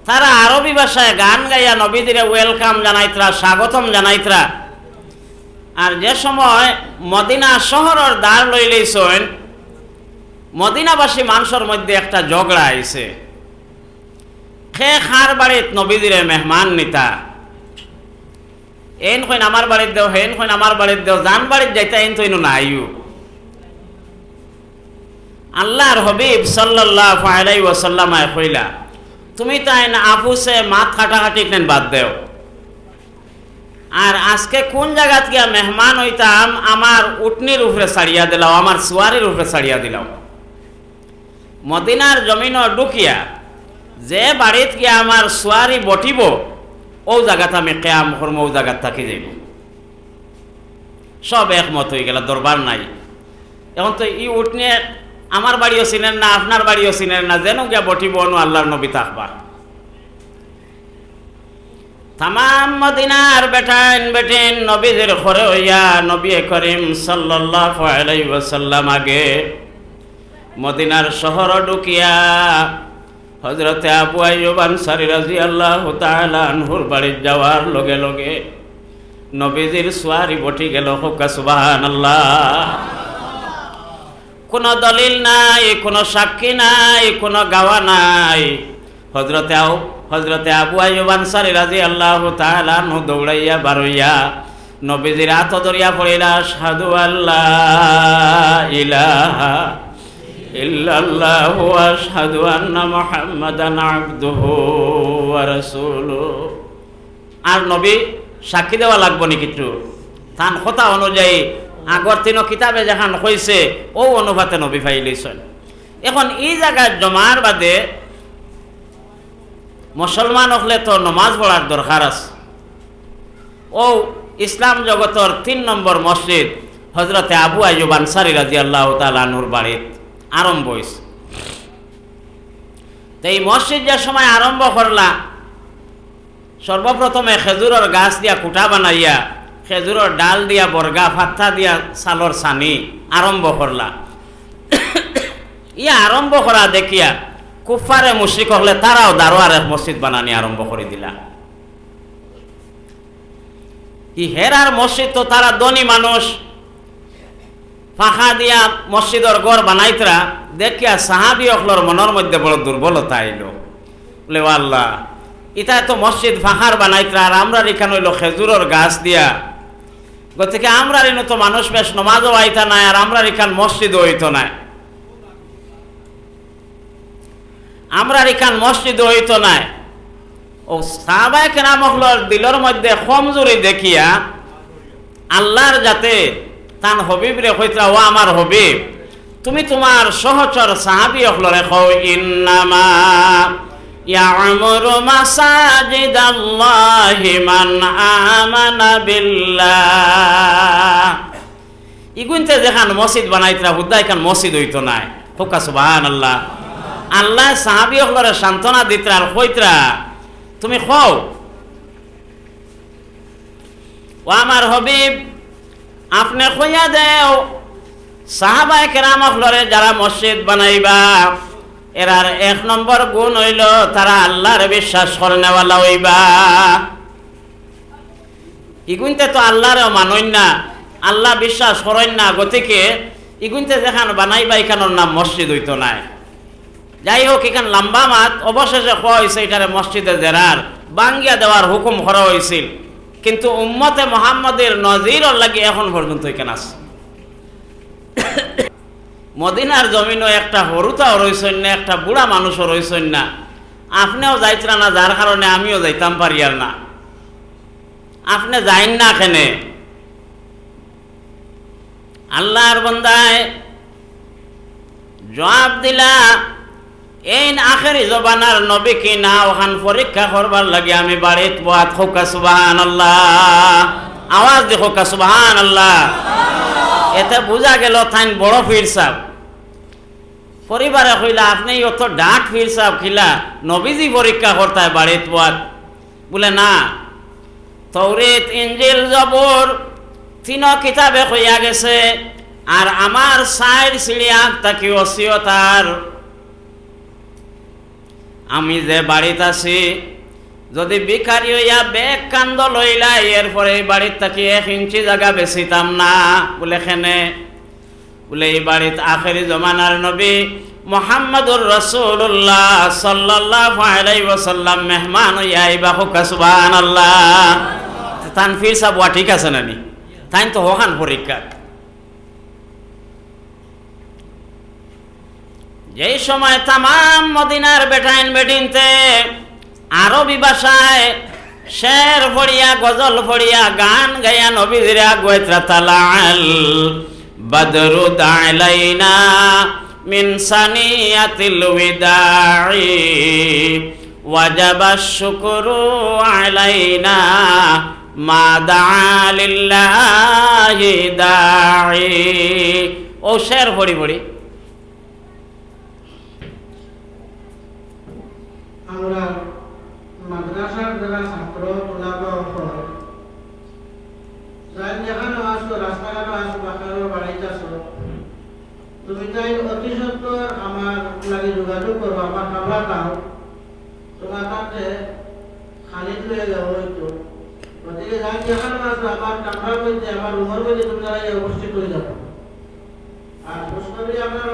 তারা আরবি ভাষায় গান গাইয়া নবীদের ওয়েলকাম জানাইতরা, স্বাগতম জানাইতরা। আর যে সময় মদিনা শহরের দ্বার লইলেইছেন, মদিনাবাসী মানুষের মধ্যে একটা ঝগড়া আইছে, খে খার বাড়িত নবীদের মেহমান নিতা, এন কইন আমার বাড়ির দেও, হেন কইন আমার বাড়ির দেও, জান বাড়ির যাইতা এন তৈন না আইউ। আল্লাহর হবিব সাল্লাল্লাহু আলাইহি ওয়াসাল্লাম কইলা, তুমি তাই না আপুসে মাত কাটাকাটি কেন বাদ দেও। আর আজকে কোন জায়গাত গিয়া মেহমান হইতাম, আমার উটনির উপরে ছাড়িয়া দিলাও, আমার সুয়ারির উপরে ছাড়িয়া দিলাও। মদিনার জমিন ঢুকিয়া যে বাড়িত গিয়া আমার সুয়ারি বটিব, ও জায়গাত আমি কেয়াম করবো, ও জায়গাত থাকি যাইব। সব একমত হয়ে গেল, দরবার নাই। এখন তো ই উঠনে আমার বাড়িও চিনেন না, আপনার বাড়িও চিনেন না, যেন গিয়া বটিব অনু আল্লাহর নবী থাকবা। তামাম মদিনার বেটাইন বেটিন নবীদের ঘরে হইয়া নবী করিম সাল্লাল্লাহু আলাইহি ওয়াসাল্লাম আগে মদিনার শহর ঢুকিয়া হযরতে আবু আইয়ুব আনসারী রাদিয়াল্লাহু তাআলা আনহুর বাড়ি যাওয়ার লগে লগে নবীজির সুয়ারি বটি গেল। হোকা সুবহানাল্লাহ। কোনো দলিল নাই, কোনো সাক্ষী নাই, কোনো গাওয়া নাই। হযরতে আবু আইয়ুব আনসারী রাদিয়াল্লাহু তাআলা আনহু দৌড়াইয়া বারইয়া নবীজির হাত ধরিয়া পড়িলা, আশহাদু আল্লা ইলাহা ইল্লাল্লাহু ওয়া আশহাদু আন্না মুহাম্মাদান আবদুহু ওয়া রাসূলুহু। আর নবী সাক্ষী দেওয়া লাগবো নি কিছু? তান কথা অনুযায়ী আগর তিন কিতাবে যেখান কইছে ও অনুপাতে নবী ফাইলিছেন। এখন এই জায়গায় জমার বাদে মুসলমান হলে তো নমাজ পড়ার দরকার আছে। ও ইসলাম জগতের 3 নম্বর মসজিদ হযরতে আবু আইয়ুব আনসারী রাদিয়াল্লাহু তাআলা আনহুর বাড়িত আরম্ভ হয়েছে। তো এই মসজিদ যে সময় আরম্ভ করলা, সর্বপ্রথমে খেজুরের গাছ দিয়া কুটা বানাইয়া খেজুরের ডাল দিয়া বর্গা ফাত্তা দিয়া সালর সানি আরম্ভ করলা। ইয়া আরম্ভ করা দেখিয়া কুফারে মুশরিক হলে তারাও দারোয়ার এক মসজিদ বানানি আরম্ভ করে দিলা। ই হেরার মসজিদ তো তারা ধনী মানুষ, ফাঁকা দিয়া মসজিদের ঘর বানাইতরা দেখিয়া সাহাবি অকলর মনের মধ্যে বড় দুর্বলতা আইলো। বলে আল্লাহ, ইটা তো মসজিদ ফাঁকার বানাইতরা, আর আমরা এখানে হইল খেজুরের গাছ দিয়া, গতিকে আমরা এনে তো মানুষ বেশ নমাজও আইতা নাই, আর আমরা এখান মসজিদও হইতো নাই, আমরা এখান মসজিদও হইতো নাই। ও সাহাবায়ে কেরাম অকলর দিলের মধ্যে কমজোরি দেখিয়া আল্লাহর যাতে তান হবিব রে কইতরা, ও আমার হবিব, তুমি তোমার সহচর সাহাবী অকলরে কও, ইন্নামা ইয়ামুরু মাসাজিদাল্লাহি মান আমানা বিল্লাহ। ইগুনতে যেখান মসজিদ বানাইতরা হুদা এখান মসজিদ হইতো নাই। হোকা সুবহানাল্লাহ। আল্লাহ সাহাবী অকলরে সান্ত্বনা দিতরা আর কইতরা, তুমি কও, ও আমার হবিব, আপনি কইয়া দেও সাহাবায়ে কেরাম অকলরে যারা মসজিদ বানাইবা এরার 1 নম্বর গুণ হইল তারা আল্লাহর বিশ্বাস করনেওয়ালা হইবা। ইগুনতে তো আল্লাহরেও মানইন না, আল্লাহ বিশ্বাস করেন না, গতিকে ইগুনতে যেখান বানাইবা এখানোর নাম মসজিদ হইতো নাই। যাই হোক, এখান লম্বা মাত অবশেষে খোয়া হয়েছে এটারে মসজিদে জেরার বাঙ্গিয়া দেওয়ার হুকুম করা হয়েছিল, কিন্তু উম্মতে মুহাম্মাদের নজিরর লাগি এখন পর্যন্ত এখানে আছে। মদিনার জমিনও একটা হরুতাও রইছেন না, একটা বুড়া মানুষও রইছেন না, আপনিও যাইতরা না, যার কারণে আমিও যাইতাম পারি আর না। আপনি যাইন না কেনে? আল্লাহর বান্দায় জবাব দিলা, এই আখেরি জবানার নবী কি না ওখান পরীক্ষা করবার লাগে আমি বাড়িত বাত। হোকা সুবহানাল্লাহ। আওয়াজ দি হোকা সুবহানাল্লাহ। এতে বোঝা গেল থাইন বড় পীর সাহেব। পরিবারে কইলা, আপনি অত ডাক পীর সাহেব খিলা নবীজি পরীক্ষা করতায় বাড়িত বাত? বলে না, তৌরাত ইনজিল জবুর 3 কিতাবে কইয়া গেছে, আর আমার 4 সিঁড়ি আগ তাকি ওসিয়ত, আমি যে বাড়িতে আছি যদি ভিখারি হইয়া বেগ কান্দ লইলাই এরপরে এই বাড়ির থাকি 1 ইঞ্চি জায়গা বেচিতাম না। বলে খেনে? বলে এই বাড়িতে আখেরি জমানার নবী মুহাম্মদুর রাসূলুল্লাহ সাল্লাল্লাহু আলাইহি ওয়াসাল্লাম মেহমান হইয়া আইবা। হুকা সুবহানাল্লাহ। তানফির সাহেব ঠিক আছে নানি? তাই তো হহান পরীক্ষা। যেই সময় তামাম মদিনার বেটাইন বেটিনতে আরবি ভাষায় শের পড়িয়া গজল পড়িয়া গান গাইয়া নবীজিরে আগুয়েতরা তালাল বদরু আলাইনা মিন সানিয়াতিল ওয়াদাই ওয়াজাবা শুকরু আলাইনা মা দাআ লিল্লাহি দাঈ। ও শের পড়ি পড়ি আমরা মাদ্রাসার যারা ছাত্র তোলাবা যেখানে আসো রাস্তাঘাটে আসো বা কারো বাড়িতে আসো, তুমি তাই অতি সত্তর আমার লাগে যোগাযোগ করবো। আমার কামরা পাও তোমার কাছে খালি তুলে যাবো হয়তো। গতিকে যাই যেখানে আসো আমার কামরার মধ্যে আমার রুমের মধ্যে তুমি তারা উপস্থিত হয়ে যাবো। আর বুঝতে আপনার